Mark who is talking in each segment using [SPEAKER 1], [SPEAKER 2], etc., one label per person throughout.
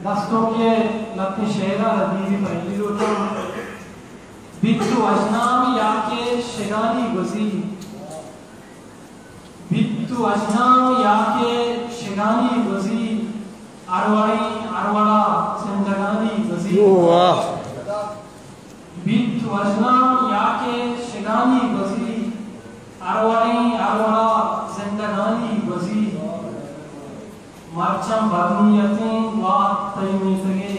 [SPEAKER 1] दस्तों के लत्ते शेरा रदीवी पहली रोटा बिट्टू अजनाम याके शेगानी गुजी बिट्टू अजनाम याके शेगानी गुजी अरवाड़ी अरवाड़ा जिंदगानी गुजी बिट्टू अजनाम याके शेगानी गुजी अरवाड़ी अरवाड़ा जिंदगानी गुजी मर्चम बदनीयतें वात तयमी तगे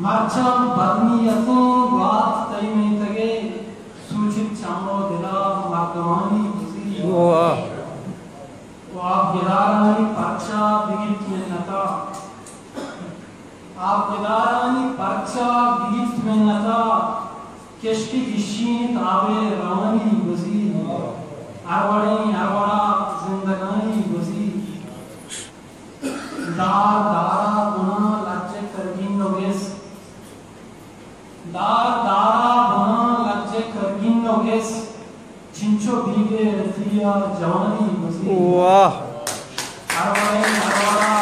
[SPEAKER 1] मर्चम बदनीयतें वात तयमी तगे सूचित चामो दिला मर्दवानी गुजी आप गिदारानी पर्चा बिगित में नता आप गिदारानी पर्चा बिगित में नता किश्ती गिशीन ताबे रवानी गुजी अरवाड़ी अरवाड़ा जिंदगानी गुजी दार दारा गुना लज्जे करगिन नोगेस दार दारा गुना लज्जे करगिन नोगेस चिंचो बीगे रतिया जवानी गुजी अरवाड़ी अरवाड़ा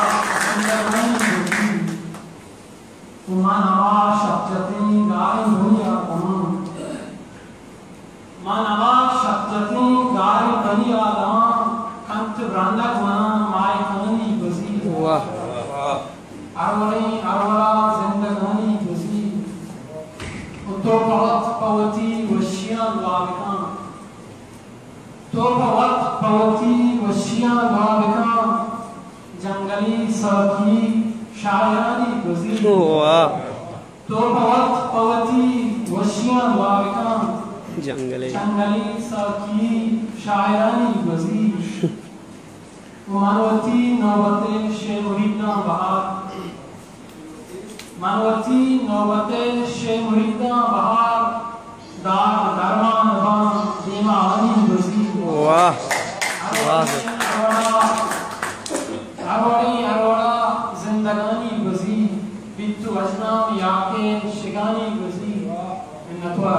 [SPEAKER 1] जिंदगानी गुजी उमानवा शब्दतें गाय दुनिया कमान मानवा शब्दतें गाय दुनिया कमान कंत ब्रांडक मना माय खानी गुजी अरवाड़ी अरवाड़ा जिंदगानी गुजी तो पवत पवती वशियां लाविकां तो पवत पवती वशियां लाविकां जंगली सखी शायरानी गुजी तो पवत पवती वशियां लाविकां जंगली सखी शायरानी गुजी मानवती नौबते शे मुहिद्दा बहार मानवती नौबते शे मुहिद्दा बहार दाग दरमान बां दीमा आनी गुजी अरवाड़ी अरवाड़ा जिंदगानी गुजी बिट्टू अजनाम याके शिगानी गुजी नतवा